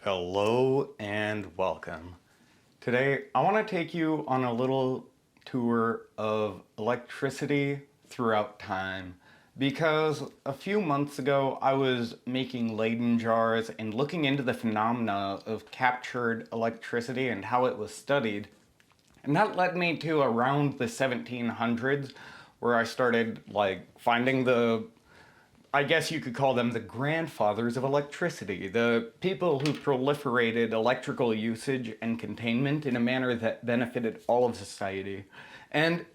Hello and welcome. Today I want to take you on a little tour of electricity throughout time because a few months ago I was making Leyden jars and looking into the phenomena of captured electricity and how it was studied. And that led me to around the 1700s where I started finding I guess you could call them the grandfathers of electricity, the people who proliferated electrical usage and containment in a manner that benefited all of society. And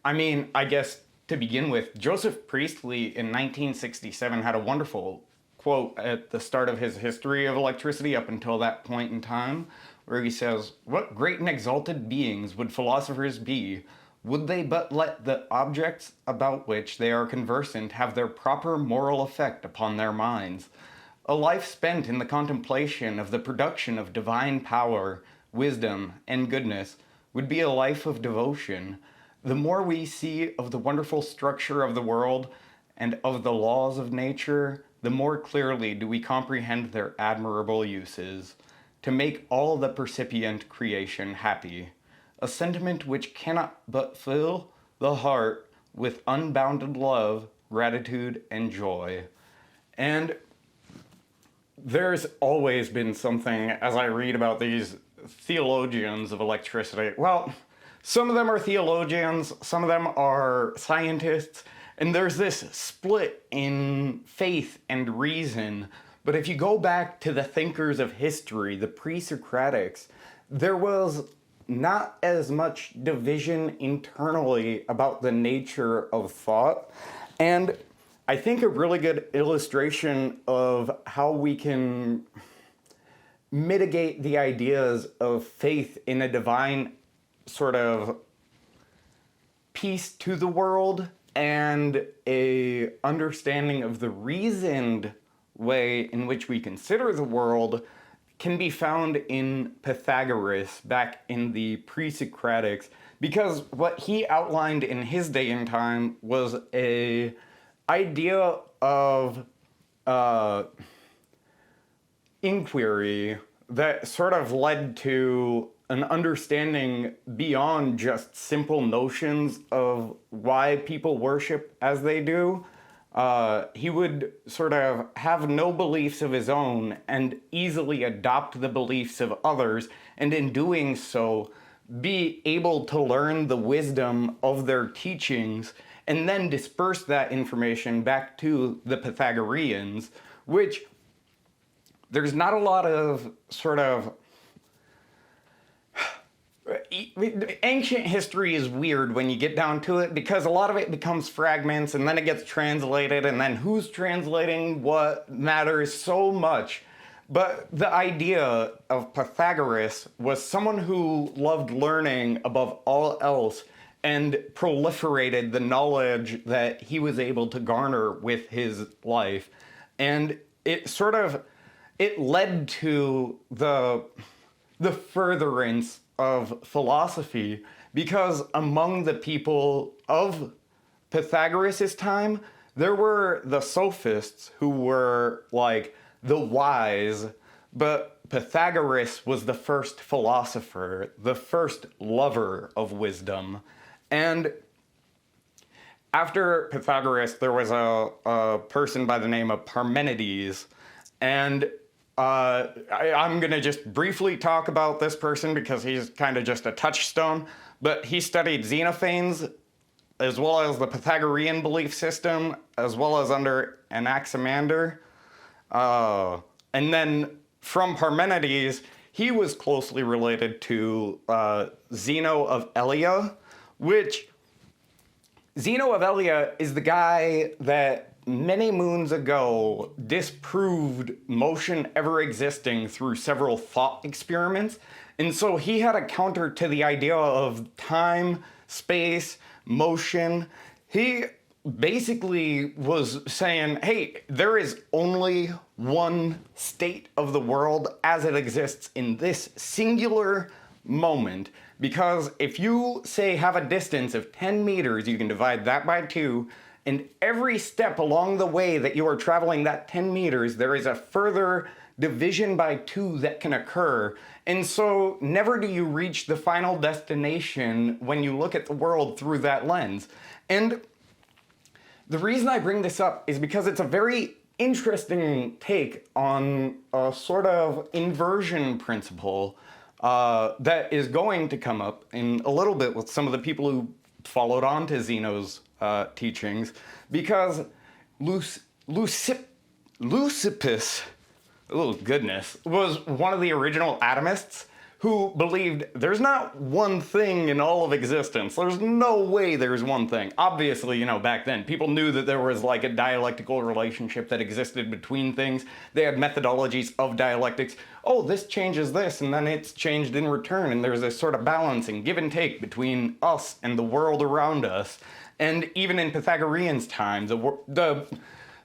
I guess to begin with, Joseph Priestley in 1967 had a wonderful quote at the start of his history of electricity up until that point in time, where he says, "What great and exalted beings would philosophers be, would they but let the objects about which they are conversant have their proper moral effect upon their minds? A life spent in the contemplation of the production of divine power, wisdom, and goodness would be a life of devotion. The more we see of the wonderful structure of the world and of the laws of nature, the more clearly do we comprehend their admirable uses, to make all the percipient creation happy. A sentiment which cannot but fill the heart with unbounded love, gratitude, and joy." And there's always been something, as I read about these theologians of electricity. Well, some of them are theologians, some of them are scientists, and there's this split in faith and reason. But if you go back to the thinkers of history, the Pre-Socratics, there was not as much division internally about the nature of thought. And I think a really good illustration of how we can mitigate the ideas of faith in a divine sort of peace to the world and a understanding of the reasoned way in which we consider the world can be found in Pythagoras back in the Pre-Socratics, because what he outlined in his day and time was a idea of inquiry that sort of led to an understanding beyond just simple notions of why people worship as they do. He would sort of have no beliefs of his own and easily adopt the beliefs of others, and in doing so, be able to learn the wisdom of their teachings and then disperse that information back to the Pythagoreans, which there's not a lot of sort of ancient history is weird when you get down to it, because a lot of it becomes fragments and then it gets translated, and then who's translating what matters so much. But the idea of Pythagoras was someone who loved learning above all else and proliferated the knowledge that he was able to garner with his life. And it led to the furtherance of philosophy, because among the people of Pythagoras' time, there were the sophists who were like the wise, but Pythagoras was the first philosopher, the first lover of wisdom. And after Pythagoras, there was a person by the name of Parmenides, and I'm going to just briefly talk about this person because he's kind of just a touchstone, but he studied Xenophanes as well as the Pythagorean belief system, as well as under Anaximander. And then from Parmenides, he was closely related to Zeno of Elea, which Zeno of Elea is the guy that many moons ago disproved motion ever existing through several thought experiments. And so he had a counter to the idea of time, space, motion. He basically was saying, hey, there is only one state of the world as it exists in this singular moment. Because if you, say, have a distance of 10 meters, you can divide that by 2, and every step along the way that you are traveling that 10 meters, there is a further division by two that can occur. And so never do you reach the final destination when you look at the world through that lens. And the reason I bring this up is because it's a very interesting take on a sort of inversion principle that is going to come up in a little bit with some of the people who followed on to Zeno's teachings, because Leucippus, oh goodness, was one of the original atomists who believed there's not one thing in all of existence. There's no way there's one thing. Obviously, you know, back then, people knew that there was like a dialectical relationship that existed between things. They had methodologies of dialectics. Oh, this changes this, and then it's changed in return, and there's this sort of balancing, give and take between us and the world around us. And even in Pythagorean's time, the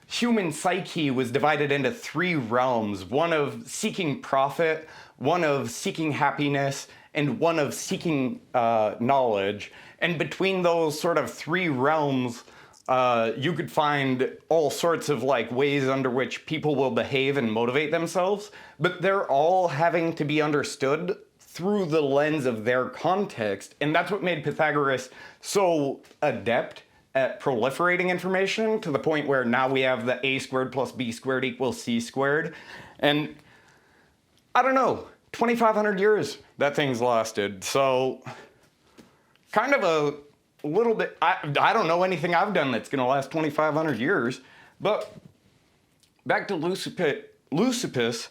human psyche was divided into three realms, one of seeking profit, one of seeking happiness, and one of seeking knowledge. And between those sort of three realms, you could find all sorts of like ways under which people will behave and motivate themselves, but they're all having to be understood through the lens of their context. And that's what made Pythagoras so adept at proliferating information, to the point where now we have the a squared plus b squared equals c squared. And I don't know, 2,500 years that thing's lasted. So kind of a little bit, I don't know anything I've done that's gonna last 2,500 years. But back to Leucippus,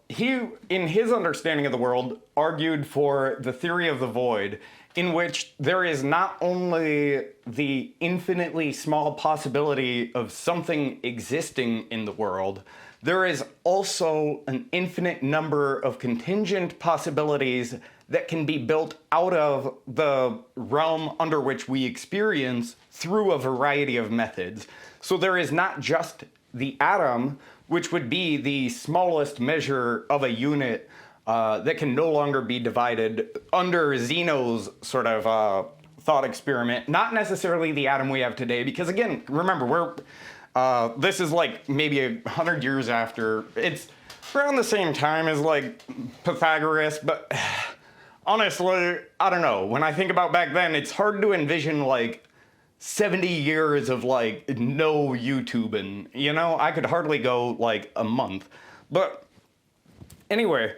he, in his understanding of the world, argued for the theory of the void, in which there is not only the infinitely small possibility of something existing in the world, there is also an infinite number of contingent possibilities that can be built out of the realm under which we experience through a variety of methods. So there is not just the atom, which would be the smallest measure of a unit that can no longer be divided under Zeno's sort of thought experiment. Not necessarily the atom we have today, because again, remember, this is like maybe 100 years after. It's around the same time as like Pythagoras, but honestly, I don't know. When I think about back then, it's hard to envision like 70 years of like no YouTubing, you know? I could hardly go like a month. But anyway,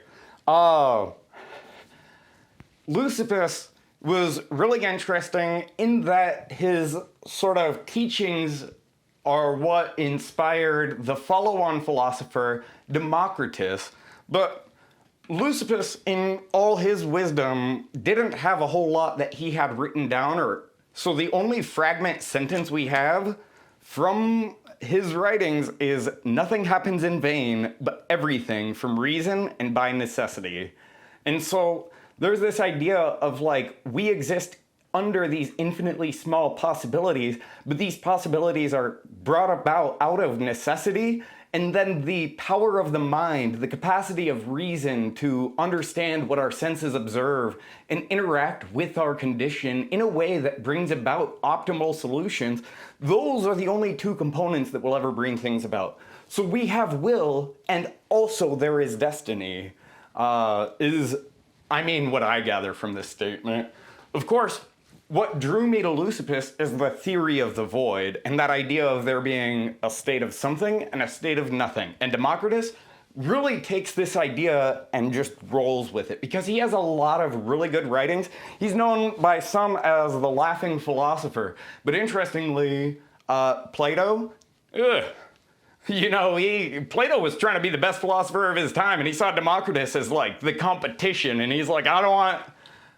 Leucippus was really interesting in that his sort of teachings are what inspired the follow-on philosopher Democritus. But Leucippus, in all his wisdom, didn't have a whole lot that he had written down, so the only fragment sentence we have from his writings is, "Nothing happens in vain, but everything from reason and by necessity." And so there's this idea of like, we exist under these infinitely small possibilities, but these possibilities are brought about out of necessity, and then the power of the mind, the capacity of reason to understand what our senses observe and interact with our condition in a way that brings about optimal solutions, those are the only two components that will ever bring things about. So we have will, and also there is destiny, what I gather from this statement. Of course, what drew me to Leucippus is the theory of the void, and that idea of there being a state of something and a state of nothing. And Democritus really takes this idea and just rolls with it, because he has a lot of really good writings. He's known by some as the laughing philosopher, but interestingly, Plato, you know, Plato was trying to be the best philosopher of his time, and he saw Democritus as like the competition, and he's like, I don't want,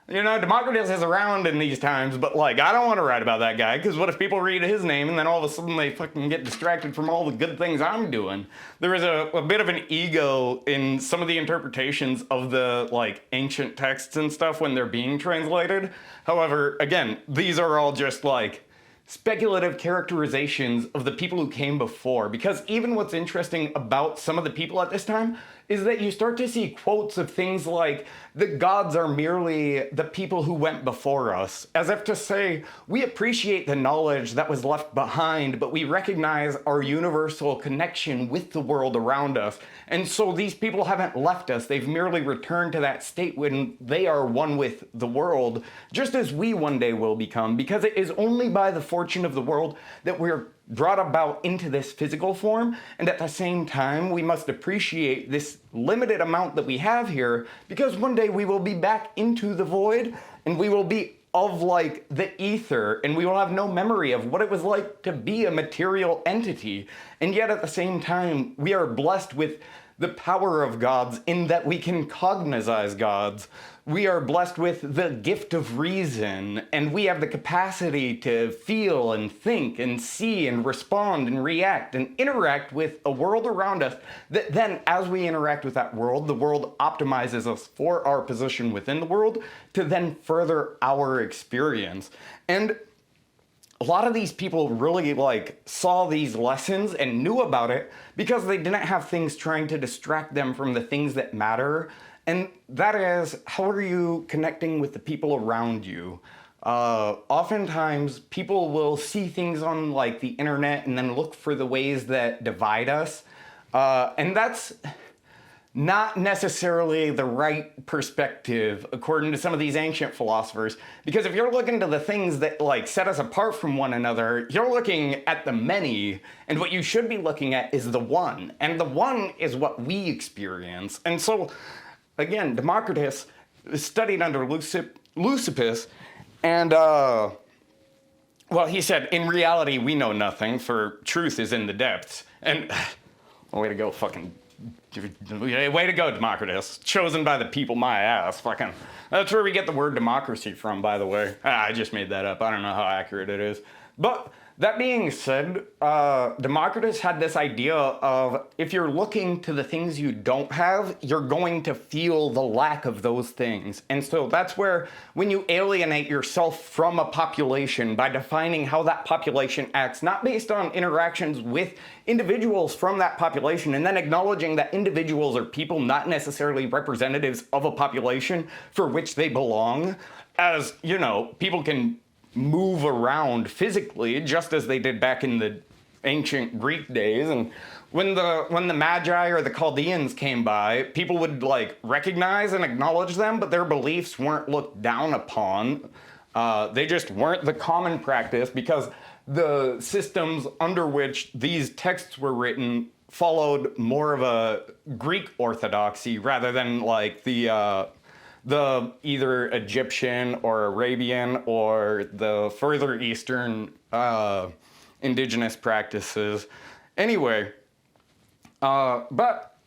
you know, Democritus is around in these times, but like, I don't want to write about that guy, because what if people read his name and then all of a sudden they fucking get distracted from all the good things I'm doing? There is a bit of an ego in some of the interpretations of the like ancient texts and stuff when they're being translated. However, again, these are all just like speculative characterizations of the people who came before, because even what's interesting about some of the people at this time is that you start to see quotes of things like, the gods are merely the people who went before us, as if to say, we appreciate the knowledge that was left behind, but we recognize our universal connection with the world around us. And so these people haven't left us, they've merely returned to that state when they are one with the world, just as we one day will become, because it is only by the fortune of the world that we're brought about into this physical form, and at the same time we must appreciate this limited amount that we have here, because one day we will be back into the void, and we will be of like the ether, and we will have no memory of what it was like to be a material entity. And yet at the same time we are blessed with the power of gods in that we can cognize gods. We are blessed with the gift of reason, and we have the capacity to feel and think and see and respond and react and interact with a world around us that then, as we interact with that world, the world optimizes us for our position within the world to then further our experience. And a lot of these people really like saw these lessons and knew about it because they didn't have things trying to distract them from the things that matter. And that is, how are you connecting with the people around you? Oftentimes people will see things on like the internet and then look for the ways that divide us. And that's not necessarily the right perspective according to some of these ancient philosophers, because if you're looking to the things that like set us apart from one another, you're looking at the many, and what you should be looking at is the one, and the one is what we experience. And so again, Democritus studied under Leucippus, and well, he said, in reality we know nothing, for truth is in the depths. And way to go, fucking way to go, Democritus. Chosen by the people, my ass. Fucking, that's where we get the word democracy from, by the way. I just made that up. I don't know how accurate it is. But that being said, Democritus had this idea of if you're looking to the things you don't have, you're going to feel the lack of those things. And so that's where, when you alienate yourself from a population by defining how that population acts, not based on interactions with individuals from that population, and then acknowledging that individuals are people, not necessarily representatives of a population for which they belong, as, you know, people can move around physically just as they did back in the ancient Greek days. And when the Magi or the Chaldeans came by, people would like recognize and acknowledge them, but their beliefs weren't looked down upon. They just weren't the common practice, because the systems under which these texts were written followed more of a Greek orthodoxy rather than like the either Egyptian or Arabian or the further Eastern indigenous practices. Anyway, but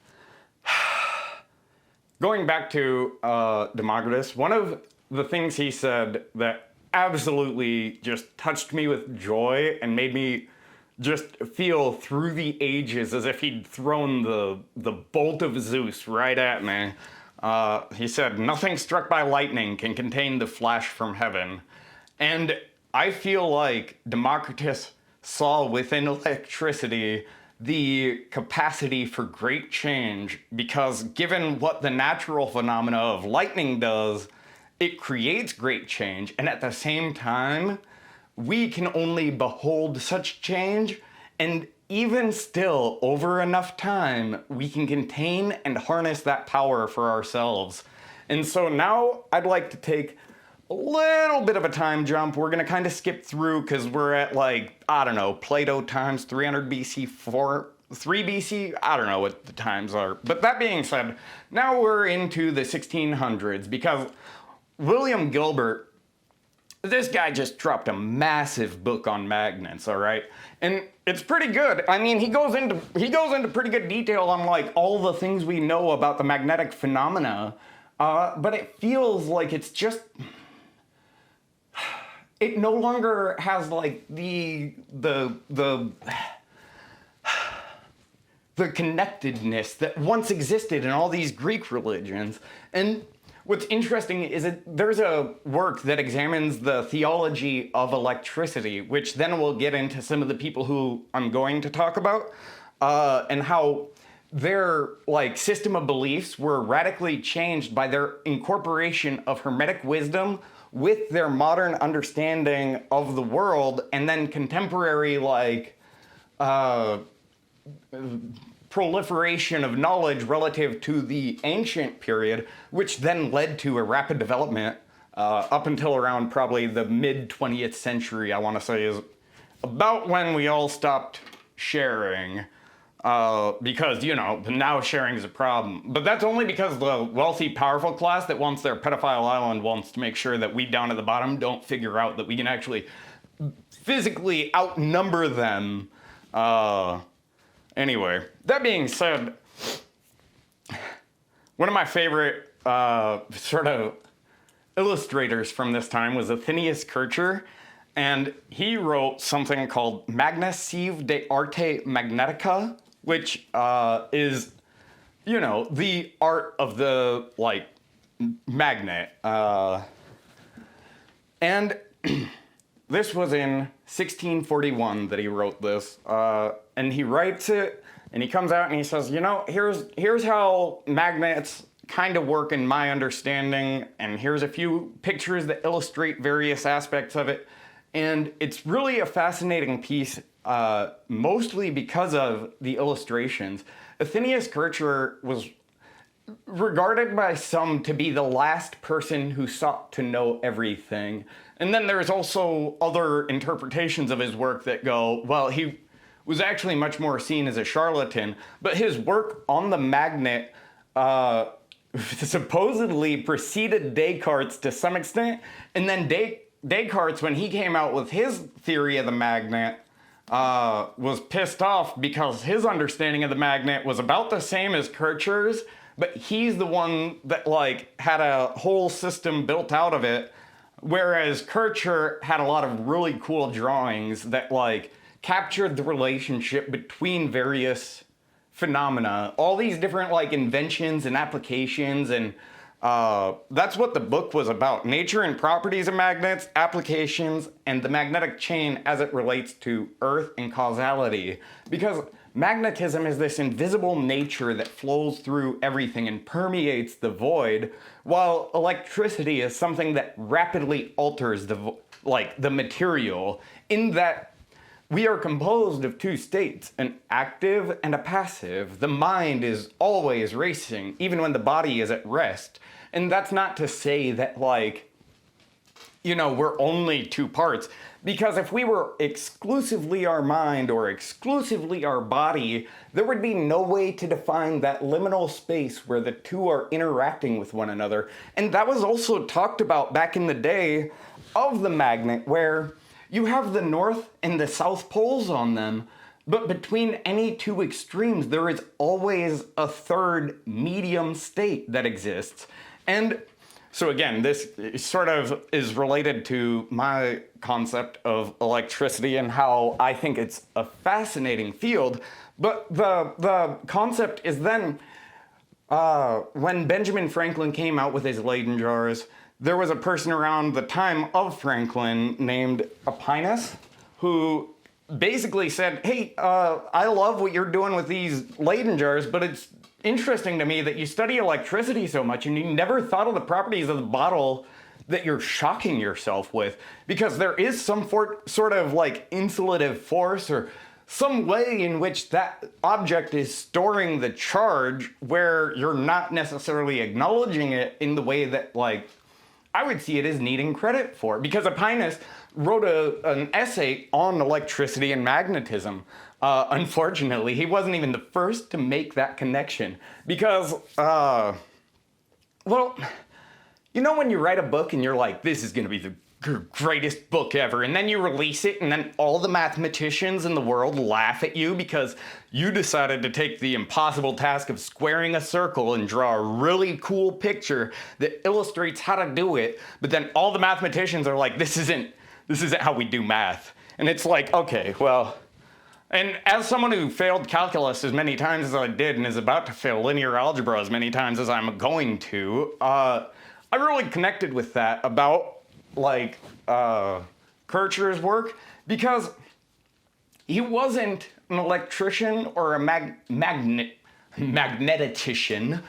going back to Democritus, one of the things he said that absolutely just touched me with joy and made me just feel through the ages as if he'd thrown the bolt of Zeus right at me. He said, "Nothing struck by lightning can contain the flash from heaven." And I feel like Democritus saw within electricity the capacity for great change, because given what the natural phenomena of lightning does, it creates great change, and at the same time, we can only behold such change, and even still, over enough time, we can contain and harness that power for ourselves. And so now I'd like to take a little bit of a time jump. We're gonna kind of skip through because we're at like, I don't know, Plato times 300 BC, 3 BC, I don't know what the times are. But that being said, now we're into the 1600s, because William Gilbert, this guy just dropped a massive book on magnets, all right? And it's pretty good. I mean, he goes into pretty good detail on like all the things we know about the magnetic phenomena, but it feels like it's just, it no longer has like the connectedness that once existed in all these Greek religions. And what's interesting is that there's a work that examines the theology of electricity, which then we'll get into some of the people who I'm going to talk about, and how their like system of beliefs were radically changed by their incorporation of Hermetic wisdom with their modern understanding of the world, and then contemporary like proliferation of knowledge relative to the ancient period, which then led to a rapid development up until around probably the mid 20th century, I want to say, is about when we all stopped sharing. Because, you know, now sharing is a problem. But that's only because the wealthy, powerful class that wants their pedophile island wants to make sure that we down at the bottom don't figure out that we can actually physically outnumber them. Anyway, that being said, one of my favorite sort of illustrators from this time was Atanasius Kircher. And he wrote something called Magna Sive de Arte Magnetica, which is, you know, the art of the, like, magnet. And this was in 1641 that he wrote this. And he writes it, and he comes out and he says, you know, here's how magnets kind of work in my understanding, and here's a few pictures that illustrate various aspects of it. And it's really a fascinating piece, mostly because of the illustrations. Atanasius Kircher was regarded by some to be the last person who sought to know everything. And then there's also other interpretations of his work that go, well, he was actually much more seen as a charlatan, but his work on the magnet supposedly preceded Descartes to some extent, and then Descartes, when he came out with his theory of the magnet, was pissed off because his understanding of the magnet was about the same as Kircher's, but he's the one that like had a whole system built out of it, whereas Kircher had a lot of really cool drawings that like captured the relationship between various phenomena, all these different like inventions and applications, and that's what the book was about. Nature and properties of magnets, applications, and the magnetic chain as it relates to Earth and causality. Because magnetism is this invisible nature that flows through everything and permeates the void, while electricity is something that rapidly alters the material, in that we are composed of two states, an active and a passive. The mind is always racing, even when the body is at rest. And that's not to say that, like, you know, we're only two parts. Because if we were exclusively our mind or exclusively our body, there would be no way to define that liminal space where the two are interacting with one another. And that was also talked about back in the day of the magnet, where you have the north and the south poles on them, but between any two extremes, there is always a third medium state that exists. And so again, this sort of is related to my concept of electricity and how I think it's a fascinating field. But the concept is then, when Benjamin Franklin came out with his Leyden jars, there was a person around the time of Franklin named Aquinas who basically said, hey, I love what you're doing with these Leyden jars, but it's interesting to me that you study electricity so much and you never thought of the properties of the bottle that you're shocking yourself with, because there is some sort of like insulative force or some way in which that object is storing the charge where you're not necessarily acknowledging it in the way that, like, I would see it as needing credit for. Because Aquinas wrote an essay on electricity and magnetism. Unfortunately, he wasn't even the first to make that connection. Because, well, you know when you write a book and you're like, this is going to be the greatest book ever, and then you release it and then all the mathematicians in the world laugh at you because you decided to take the impossible task of squaring a circle and draw a really cool picture that illustrates how to do it, but then all the mathematicians are like, this isn't how we do math. And it's like, okay, well, and as someone who failed calculus as many times as I did and is about to fail linear algebra as many times as I'm going to, I really connected with that about like Kircher's work, because he wasn't an electrician or a magnetician.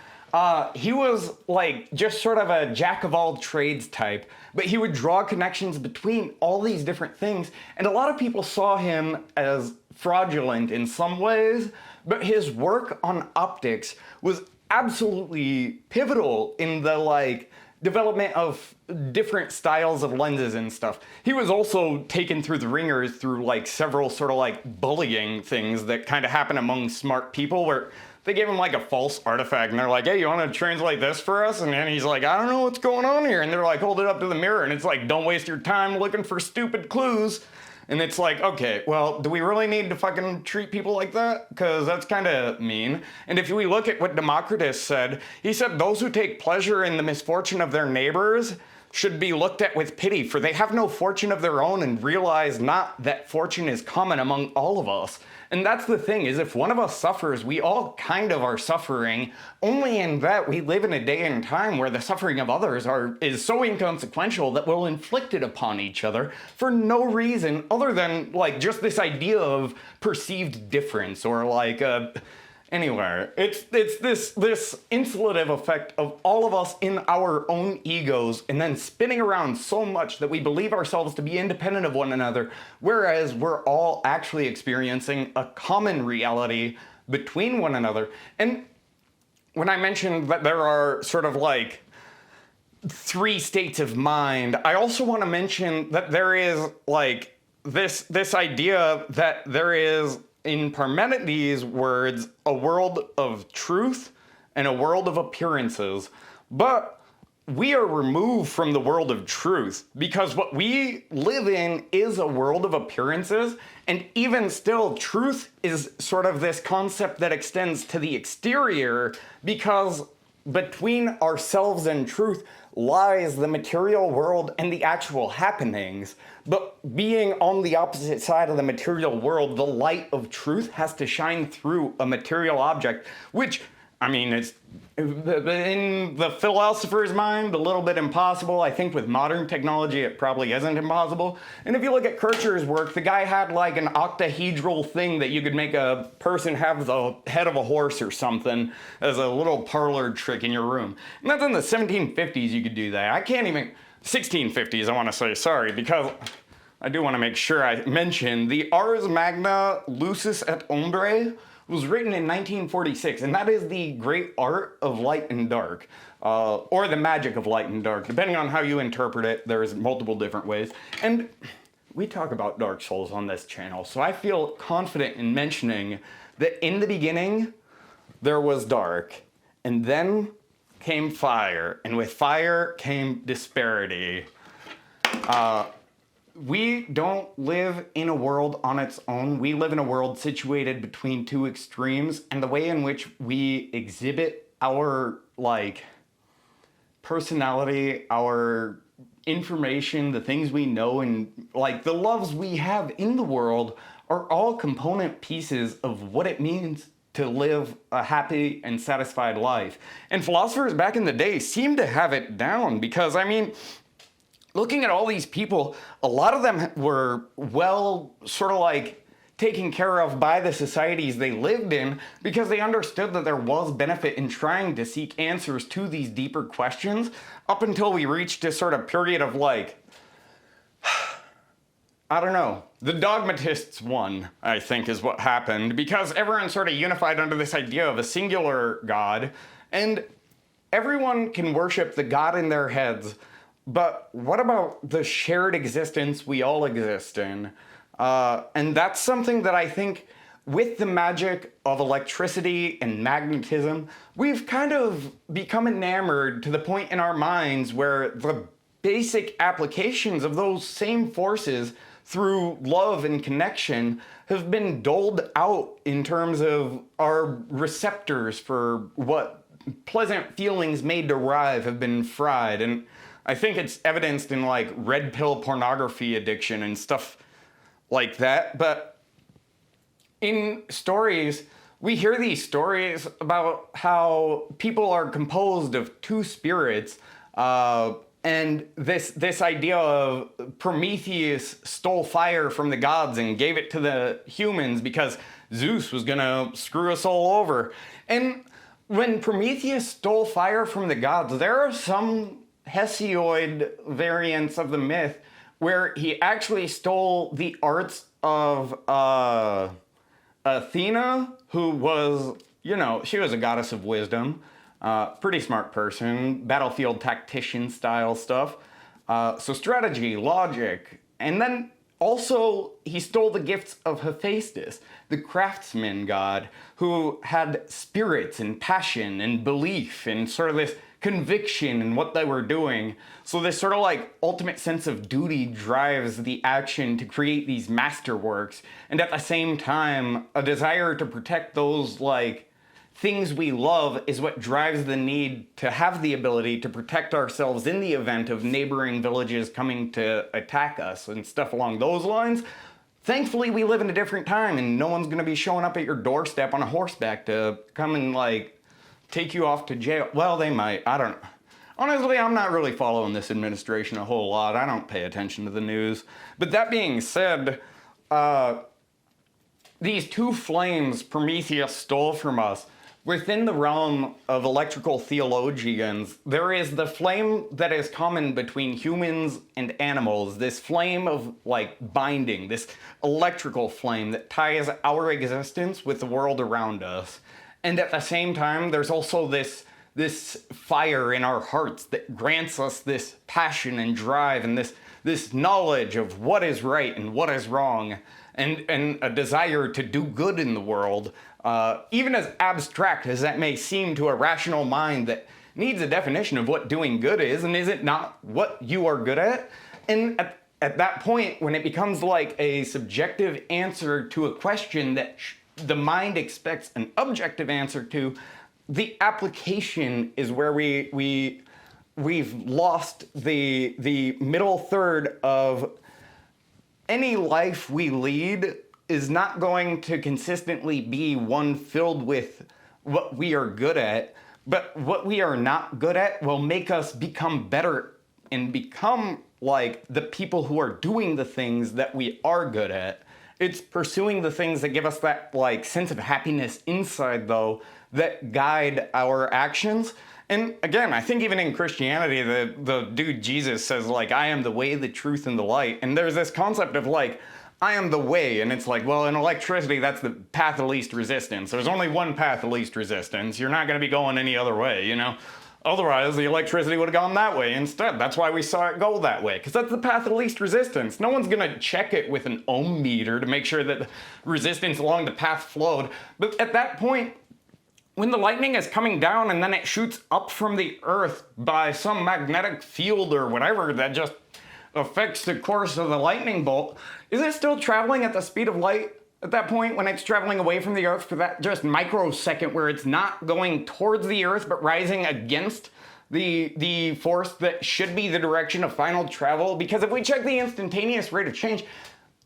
He was like just sort of a jack of all trades type, but he would draw connections between all these different things. And a lot of people saw him as fraudulent in some ways, but his work on optics was absolutely pivotal in the like development of different styles of lenses and stuff. He was also taken through the ringers through like several sort of like bullying things that kind of happen among smart people, where they gave him like a false artifact and they're like, hey, you want to translate this for us? And then he's like, I don't know what's going on here. And they're like, hold it up to the mirror. And it's like, don't waste your time looking for stupid clues. And it's like, okay, well, do we really need to fucking treat people like that? Because that's kind of mean. And if we look at what Democritus said, he said those who take pleasure in the misfortune of their neighbors should be looked at with pity, for they have no fortune of their own and realize not that fortune is common among all of us. And that's the thing, is if one of us suffers, we all kind of are suffering, only in that we live in a day and time where the suffering of others is so inconsequential that we'll inflict it upon each other for no reason other than like just this idea of perceived difference, or like anywhere. It's this insulative effect of all of us in our own egos and then spinning around so much that we believe ourselves to be independent of one another, whereas we're all actually experiencing a common reality between one another. And when I mentioned that there are sort of like 3 states of mind, I also want to mention that there is like this idea that there is, in Parmenides' words, a world of truth and a world of appearances. But we are removed from the world of truth because what we live in is a world of appearances, and even still, truth is sort of this concept that extends to the exterior, because between ourselves and truth lies the material world and the actual happenings. But being on the opposite side of the material world, the light of truth has to shine through a material object, which, I mean, it's in the philosopher's mind a little bit impossible. I think with modern technology it probably isn't impossible. And if you look at Kircher's work, the guy had like an octahedral thing that you could make a person have the head of a horse or something as a little parlor trick in your room. And that's in the 1750s you could do that. I can't even... 1650s, I want to say, sorry, because I do want to make sure I mention the Ars Magna Lucis et Ombre was written in 1946, and that is the great art of light and dark, or the magic of light and dark, depending on how you interpret it. There's multiple different ways. And we talk about Dark Souls on this channel, so I feel confident in mentioning that in the beginning, there was dark, and then came fire, and with fire came disparity. We don't live in a world on its own. We live in a world situated between 2 extremes, and the way in which we exhibit our like personality, our information, the things we know, and like the loves we have in the world are all component pieces of what it means to live a happy and satisfied life. And philosophers back in the day seemed to have it down, because, I mean, looking at all these people, a lot of them were well sort of like taken care of by the societies they lived in, because they understood that there was benefit in trying to seek answers to these deeper questions, up until we reached this sort of period of like, I don't know. The dogmatists won, I think, is what happened, because everyone sort of unified under this idea of a singular God, and everyone can worship the God in their heads, but what about the shared existence we all exist in? And that's something that I think, with the magic of electricity and magnetism, we've kind of become enamored to the point in our minds where the basic applications of those same forces through love and connection have been doled out in terms of our receptors for what pleasant feelings may derive have been fried. And I think it's evidenced in like red pill pornography addiction and stuff like that. But in stories, we hear these stories about how people are composed of 2 spirits, and this idea of Prometheus stole fire from the gods and gave it to the humans because Zeus was gonna screw us all over. And when Prometheus stole fire from the gods, there are some Hesiod variants of the myth where he actually stole the arts of Athena, who was, you know, she was a goddess of wisdom, pretty smart person, battlefield tactician style stuff. So strategy, logic, and then also he stole the gifts of Hephaestus, the craftsman god, who had spirits and passion and belief and sort of this conviction in what they were doing. So this sort of like ultimate sense of duty drives the action to create these masterworks, and at the same time, a desire to protect those like things we love is what drives the need to have the ability to protect ourselves in the event of neighboring villages coming to attack us and stuff along those lines. Thankfully, we live in a different time and no one's gonna be showing up at your doorstep on a horseback to come and like take you off to jail. Well, they might, I don't know. Honestly, I'm not really following this administration a whole lot. I don't pay attention to the news. But that being said, these two flames Prometheus stole from us, within the realm of electrical theologians, there is the flame that is common between humans and animals, this flame of like binding, this electrical flame that ties our existence with the world around us. And at the same time, there's also this fire in our hearts that grants us this passion and drive and this knowledge of what is right and what is wrong, and a desire to do good in the world. Even as abstract as that may seem to a rational mind that needs a definition of what doing good is, and is it not what you are good at? And at that point, when it becomes like a subjective answer to a question that the mind expects an objective answer to, the application is where we've lost the middle third of any life we lead is not going to consistently be one filled with what we are good at, but what we are not good at will make us become better and become like the people who are doing the things that we are good at. It's pursuing the things that give us that like sense of happiness inside though that guide our actions. And again, I think even in Christianity, the dude Jesus says like, I am the way, the truth, and the light. And there's this concept of like, I am the way, and it's like, well, in electricity, that's the path of least resistance. There's only one path of least resistance. You're not gonna be going any other way, you know? Otherwise, the electricity would have gone that way instead. That's why we saw it go that way, because that's the path of least resistance. No one's gonna check it with an ohm meter to make sure that the resistance along the path flowed. But at that point, when the lightning is coming down and then it shoots up from the earth by some magnetic field or whatever that just affects the course of the lightning bolt, is it still traveling at the speed of light at that point when it's traveling away from the earth for that just microsecond where it's not going towards the earth but rising against the force that should be the direction of final travel? Because if we check the instantaneous rate of change,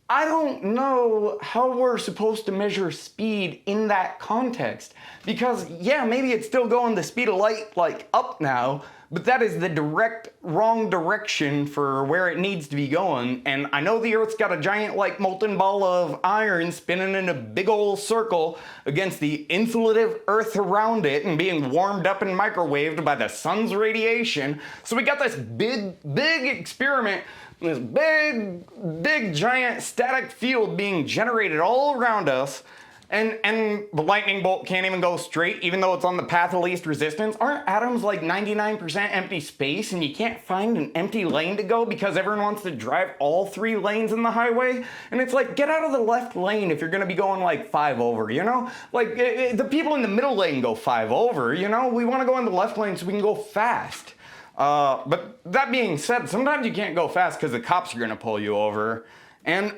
I don't know how we're supposed to measure speed in that context. Because yeah, maybe it's still going the speed of light like up now, but that is the direct wrong direction for where it needs to be going. And I know the Earth's got a giant like molten ball of iron spinning in a big old circle against the insulative Earth around it and being warmed up and microwaved by the sun's radiation. So we got this big experiment, this big giant static field being generated all around us. And the lightning bolt can't even go straight, even though it's on the path of least resistance. Aren't atoms like 99% empty space and you can't find an empty lane to go because everyone wants to drive all 3 lanes in the highway? And it's like, get out of the left lane if you're gonna be going like 5 over, you know? Like, the people in the middle lane go 5 over, you know? We wanna go in the left lane so we can go fast. But that being said, sometimes you can't go fast because the cops are gonna pull you over. And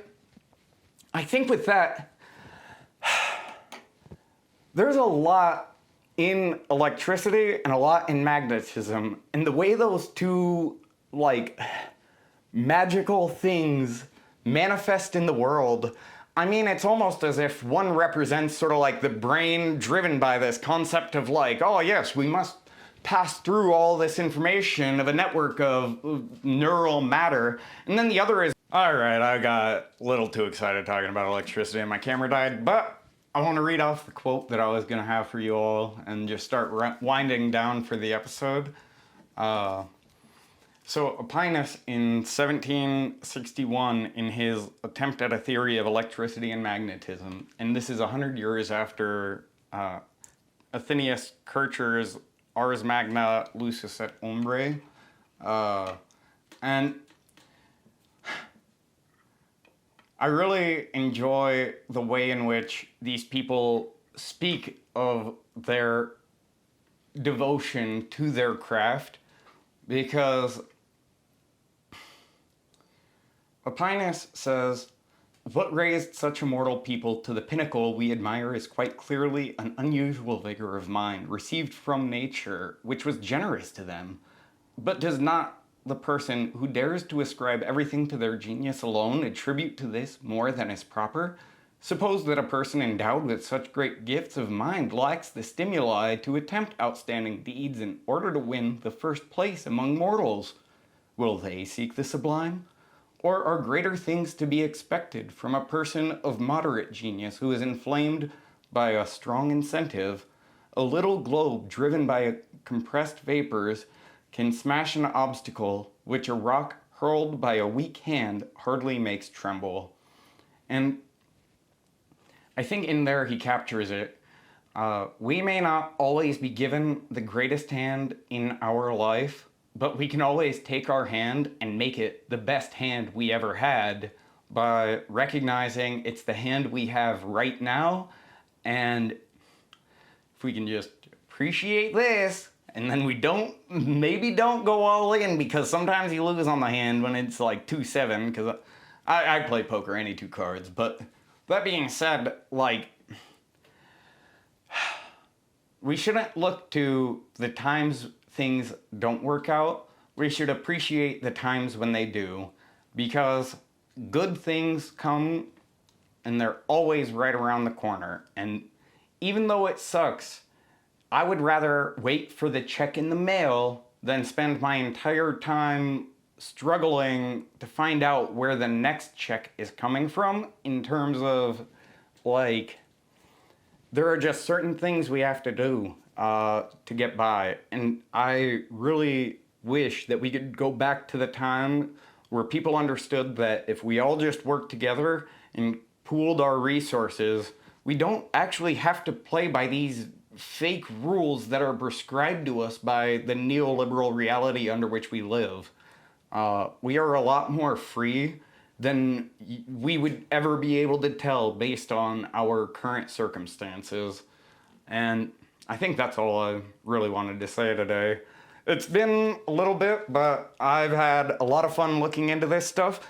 I think with that, there's a lot in electricity and a lot in magnetism, and the way those two like magical things manifest in the world. I mean, it's almost as if one represents sort of like the brain driven by this concept of like, oh yes, we must pass through all this information of a network of neural matter, and then the other is, all right, I got a little too excited talking about electricity and my camera died, but I want to read off the quote that I was going to have for you all and just start winding down for the episode. So Aquinas in 1761, in his attempt at a theory of electricity and magnetism, and this is 100 years after Atanasius Kircher's Ars Magna Lucis et Umbrae, and I really enjoy the way in which these people speak of their devotion to their craft, because Aquinas says, "What raised such immortal people to the pinnacle we admire is quite clearly an unusual vigor of mind received from nature, which was generous to them. But does not the person who dares to ascribe everything to their genius alone attribute to this more than is proper? Suppose that a person endowed with such great gifts of mind lacks the stimuli to attempt outstanding deeds in order to win the first place among mortals. Will they seek the sublime? Or are greater things to be expected from a person of moderate genius who is inflamed by a strong incentive? A little globe driven by compressed vapors can smash an obstacle which a rock hurled by a weak hand hardly makes tremble." And I think in there he captures it. We may not always be given the greatest hand in our life, but we can always take our hand and make it the best hand we ever had by recognizing it's the hand we have right now, and if we can just appreciate this, and then we maybe don't go all in, because sometimes you lose on the hand when it's like 2-7, because I play poker any 2 cards, but that being said, like, we shouldn't look to the times things don't work out. We should appreciate the times when they do, because good things come and they're always right around the corner. And even though it sucks, I would rather wait for the check in the mail than spend my entire time struggling to find out where the next check is coming from, in terms of, like, there are just certain things we have to do to get by. And I really wish that we could go back to the time where people understood that if we all just worked together and pooled our resources, we don't actually have to play by these fake rules that are prescribed to us by the neoliberal reality under which we live. We are a lot more free than we would ever be able to tell based on our current circumstances. And I think that's all I really wanted to say today. It's been a little bit, but I've had a lot of fun looking into this stuff.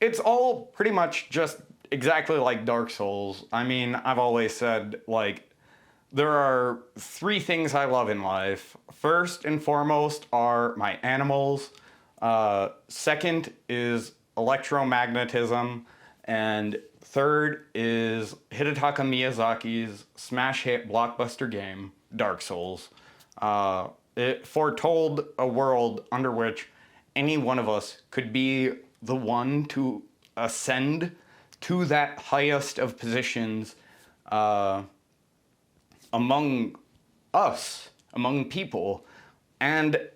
It's all pretty much just exactly like Dark Souls. I mean, I've always said, like, there are 3 things I love in life. First and foremost are my animals. Second is electromagnetism. And third is Hidetaka Miyazaki's smash hit blockbuster game, Dark Souls. It foretold a world under which any one of us could be the one to ascend to that highest of positions among us, among people. And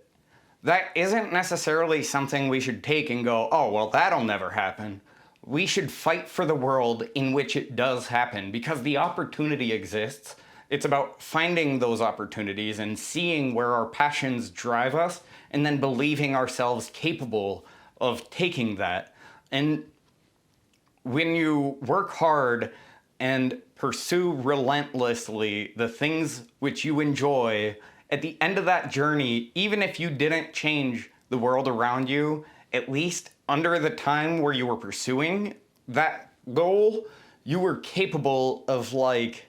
that isn't necessarily something we should take and go, oh, well, that'll never happen. We should fight for the world in which it does happen, because the opportunity exists. It's about finding those opportunities and seeing where our passions drive us, and then believing ourselves capable of taking that. And when you work hard and pursue relentlessly the things which you enjoy, at the end of that journey, even if you didn't change the world around you, at least under the time where you were pursuing that goal, you were capable of, like,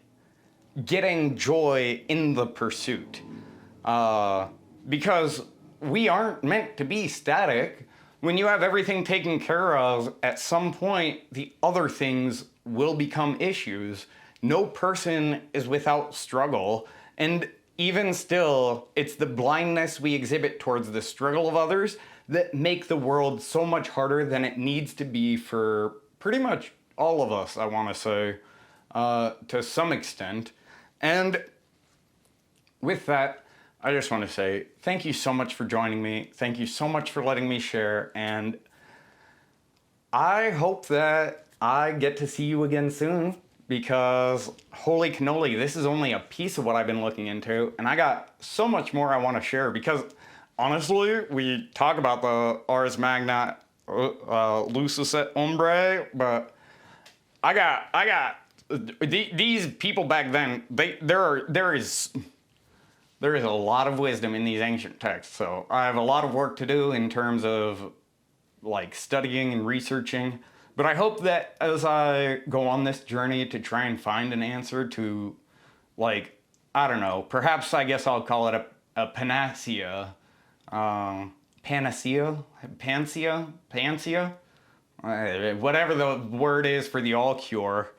getting joy in the pursuit. Because we aren't meant to be static. When you have everything taken care of, at some point, the other things will become issues. No person is without struggle. And even still, it's the blindness we exhibit towards the struggle of others that make the world so much harder than it needs to be for pretty much all of us, I want to say. to some extent. And with that, I just want to say thank you so much for joining me. Thank you so much for letting me share. And I hope that I get to see you again soon, because holy cannoli, this is only a piece of what I've been looking into. And I got so much more I want to share, because honestly, we talk about the Ars Magna Lucis et Umbrae, but I got these people back then. There is a lot of wisdom in these ancient texts. So I have a lot of work to do in terms of like studying and researching. But I hope that as I go on this journey to try and find an answer to, like, I don't know, perhaps I guess I'll call it a panacea. Panacea? Whatever the word is for the all cure.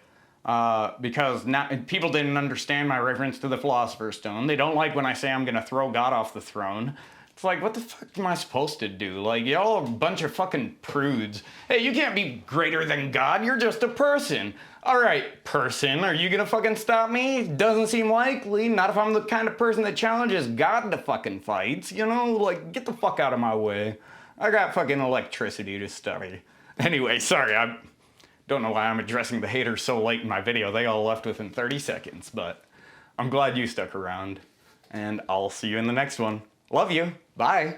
Because people didn't understand my reference to the Philosopher's Stone. They don't like when I say I'm gonna throw God off the throne. It's like, what the fuck am I supposed to do? Like, y'all are a bunch of fucking prudes. Hey, you can't be greater than God, you're just a person. Alright, person, are you gonna fucking stop me? Doesn't seem likely, not if I'm the kind of person that challenges God to fucking fights, you know? Like, get the fuck out of my way. I got fucking electricity to study. Anyway, sorry, I don't know why I'm addressing the haters so late in my video. They all left within 30 seconds, but I'm glad you stuck around. And I'll see you in the next one. Love you. Bye.